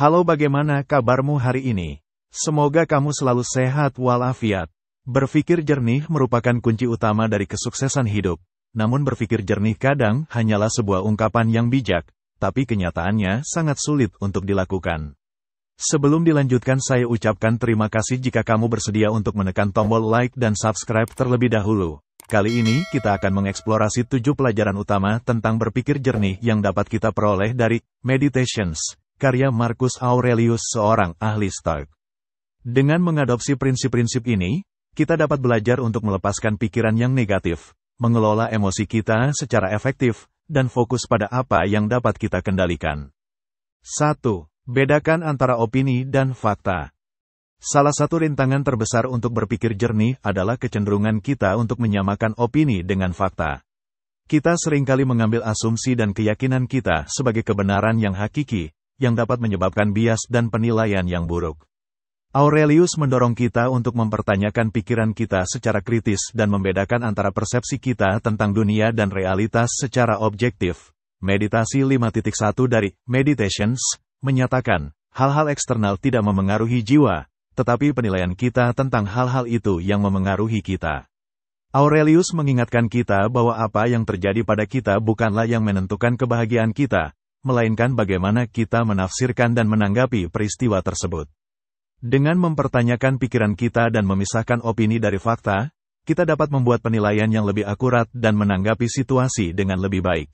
Halo, bagaimana kabarmu hari ini? Semoga kamu selalu sehat walafiat. Berpikir jernih merupakan kunci utama dari kesuksesan hidup. Namun berpikir jernih kadang hanyalah sebuah ungkapan yang bijak, tapi kenyataannya sangat sulit untuk dilakukan. Sebelum dilanjutkan, saya ucapkan terima kasih jika kamu bersedia untuk menekan tombol like dan subscribe terlebih dahulu. Kali ini kita akan mengeksplorasi 7 pelajaran utama tentang berpikir jernih yang dapat kita peroleh dari Meditations, karya Marcus Aurelius, seorang ahli Stoik. Dengan mengadopsi prinsip-prinsip ini, kita dapat belajar untuk melepaskan pikiran yang negatif, mengelola emosi kita secara efektif, dan fokus pada apa yang dapat kita kendalikan. 1. Bedakan antara opini dan fakta. Salah satu rintangan terbesar untuk berpikir jernih adalah kecenderungan kita untuk menyamakan opini dengan fakta. Kita seringkali mengambil asumsi dan keyakinan kita sebagai kebenaran yang hakiki, yang dapat menyebabkan bias dan penilaian yang buruk. Aurelius mendorong kita untuk mempertanyakan pikiran kita secara kritis dan membedakan antara persepsi kita tentang dunia dan realitas secara objektif. Meditasi 5.1 dari Meditations menyatakan, hal-hal eksternal tidak memengaruhi jiwa, tetapi penilaian kita tentang hal-hal itu yang memengaruhi kita. Aurelius mengingatkan kita bahwa apa yang terjadi pada kita bukanlah yang menentukan kebahagiaan kita, melainkan bagaimana kita menafsirkan dan menanggapi peristiwa tersebut. Dengan mempertanyakan pikiran kita dan memisahkan opini dari fakta, kita dapat membuat penilaian yang lebih akurat dan menanggapi situasi dengan lebih baik.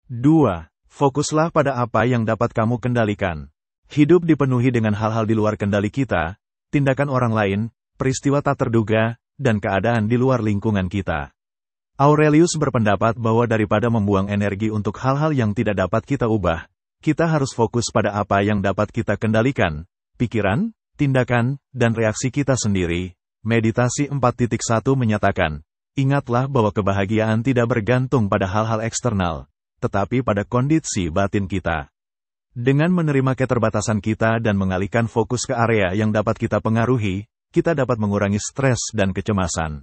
2. Fokuslah pada apa yang dapat kamu kendalikan. Hidup dipenuhi dengan hal-hal di luar kendali kita, tindakan orang lain, peristiwa tak terduga, dan keadaan di luar lingkungan kita. Aurelius berpendapat bahwa daripada membuang energi untuk hal-hal yang tidak dapat kita ubah, kita harus fokus pada apa yang dapat kita kendalikan, pikiran, tindakan, dan reaksi kita sendiri. Meditasi 4.1 menyatakan, ingatlah bahwa kebahagiaan tidak bergantung pada hal-hal eksternal, tetapi pada kondisi batin kita. Dengan menerima keterbatasan kita dan mengalihkan fokus ke area yang dapat kita pengaruhi, kita dapat mengurangi stres dan kecemasan.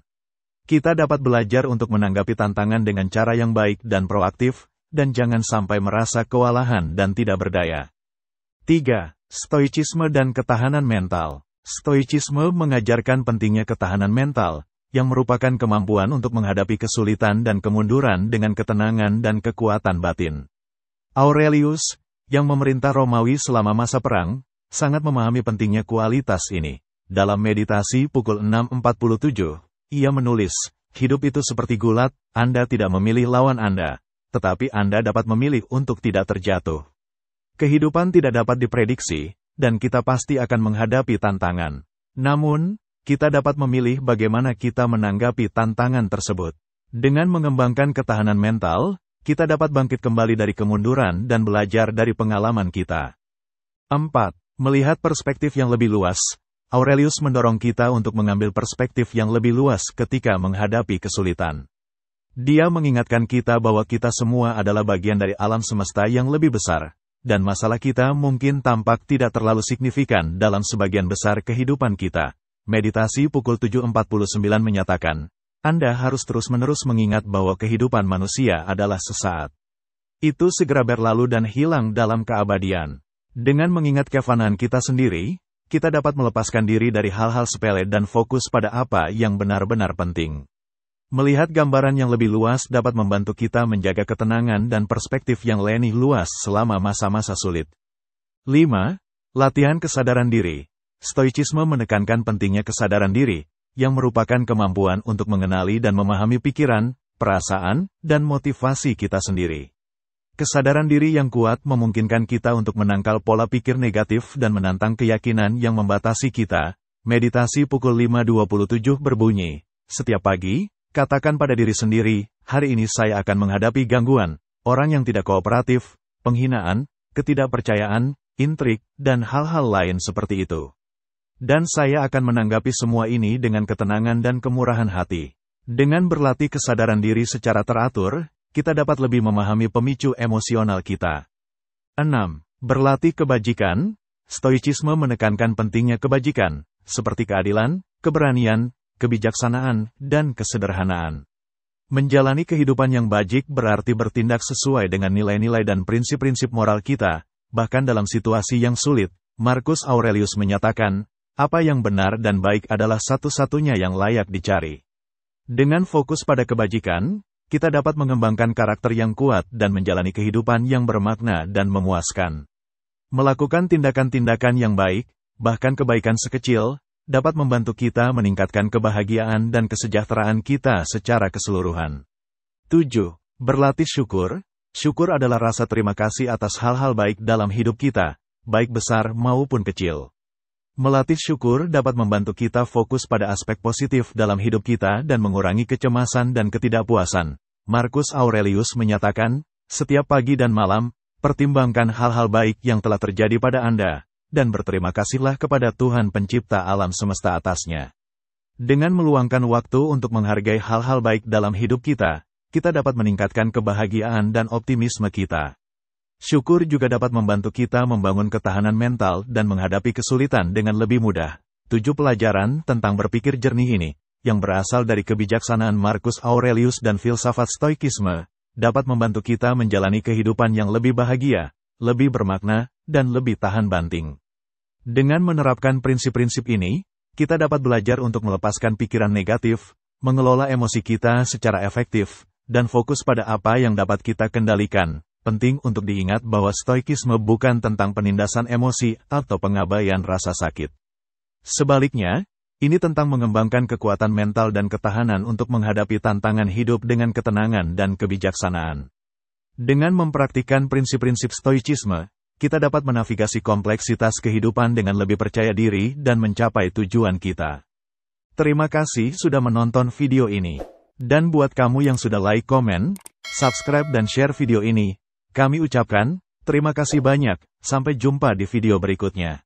Kita dapat belajar untuk menanggapi tantangan dengan cara yang baik dan proaktif, dan jangan sampai merasa kewalahan dan tidak berdaya. 3. Stoicisme dan ketahanan mental. Stoicisme mengajarkan pentingnya ketahanan mental, yang merupakan kemampuan untuk menghadapi kesulitan dan kemunduran dengan ketenangan dan kekuatan batin. Aurelius, yang memerintah Romawi selama masa perang, sangat memahami pentingnya kualitas ini. Dalam meditasi pukul 6.47, ia menulis, hidup itu seperti gulat, Anda tidak memilih lawan Anda, tetapi Anda dapat memilih untuk tidak terjatuh. Kehidupan tidak dapat diprediksi, dan kita pasti akan menghadapi tantangan. Namun, kita dapat memilih bagaimana kita menanggapi tantangan tersebut. Dengan mengembangkan ketahanan mental, kita dapat bangkit kembali dari kemunduran dan belajar dari pengalaman kita. 4. Melihat perspektif yang lebih luas. Aurelius mendorong kita untuk mengambil perspektif yang lebih luas ketika menghadapi kesulitan. Dia mengingatkan kita bahwa kita semua adalah bagian dari alam semesta yang lebih besar, dan masalah kita mungkin tampak tidak terlalu signifikan dalam sebagian besar kehidupan kita. Meditasi pukul 7.49 menyatakan, Anda harus terus-menerus mengingat bahwa kehidupan manusia adalah sesaat. Itu segera berlalu dan hilang dalam keabadian. Dengan mengingat kefanaan kita sendiri, kita dapat melepaskan diri dari hal-hal sepele dan fokus pada apa yang benar-benar penting. Melihat gambaran yang lebih luas dapat membantu kita menjaga ketenangan dan perspektif yang lebih luas selama masa-masa sulit. 5. Latihan kesadaran diri. Stoicisme menekankan pentingnya kesadaran diri, yang merupakan kemampuan untuk mengenali dan memahami pikiran, perasaan, dan motivasi kita sendiri. Kesadaran diri yang kuat memungkinkan kita untuk menangkal pola pikir negatif dan menantang keyakinan yang membatasi kita. Meditasi pukul 5.27 berbunyi, setiap pagi, katakan pada diri sendiri, hari ini saya akan menghadapi gangguan, orang yang tidak kooperatif, penghinaan, ketidakpercayaan, intrik, dan hal-hal lain seperti itu. Dan saya akan menanggapi semua ini dengan ketenangan dan kemurahan hati. Dengan berlatih kesadaran diri secara teratur, kita dapat lebih memahami pemicu emosional kita. 6. Berlatih kebajikan. Stoicisme menekankan pentingnya kebajikan, seperti keadilan, keberanian, kebijaksanaan, dan kesederhanaan. Menjalani kehidupan yang bajik berarti bertindak sesuai dengan nilai-nilai dan prinsip-prinsip moral kita, bahkan dalam situasi yang sulit. Marcus Aurelius menyatakan, apa yang benar dan baik adalah satu-satunya yang layak dicari. Dengan fokus pada kebajikan, kita dapat mengembangkan karakter yang kuat dan menjalani kehidupan yang bermakna dan memuaskan. Melakukan tindakan-tindakan yang baik, bahkan kebaikan sekecil, dapat membantu kita meningkatkan kebahagiaan dan kesejahteraan kita secara keseluruhan. 7. Berlatih syukur. Syukur adalah rasa terima kasih atas hal-hal baik dalam hidup kita, baik besar maupun kecil. Melatih syukur dapat membantu kita fokus pada aspek positif dalam hidup kita dan mengurangi kecemasan dan ketidakpuasan. Marcus Aurelius menyatakan, setiap pagi dan malam, pertimbangkan hal-hal baik yang telah terjadi pada Anda, dan berterima kasihlah kepada Tuhan Pencipta alam semesta atasnya. Dengan meluangkan waktu untuk menghargai hal-hal baik dalam hidup kita dapat meningkatkan kebahagiaan dan optimisme kita. Syukur juga dapat membantu kita membangun ketahanan mental dan menghadapi kesulitan dengan lebih mudah. 7 pelajaran tentang berpikir jernih ini, yang berasal dari kebijaksanaan Marcus Aurelius dan filsafat Stoikisme, dapat membantu kita menjalani kehidupan yang lebih bahagia, lebih bermakna, dan lebih tahan banting. Dengan menerapkan prinsip-prinsip ini, kita dapat belajar untuk melepaskan pikiran negatif, mengelola emosi kita secara efektif, dan fokus pada apa yang dapat kita kendalikan. Penting untuk diingat bahwa stoikisme bukan tentang penindasan emosi atau pengabaian rasa sakit. Sebaliknya, ini tentang mengembangkan kekuatan mental dan ketahanan untuk menghadapi tantangan hidup dengan ketenangan dan kebijaksanaan. Dengan mempraktikkan prinsip-prinsip stoicisme, kita dapat menavigasi kompleksitas kehidupan dengan lebih percaya diri dan mencapai tujuan kita. Terima kasih sudah menonton video ini. Dan buat kamu yang sudah like, komen, subscribe dan share video ini, kami ucapkan, terima kasih banyak, sampai jumpa di video berikutnya.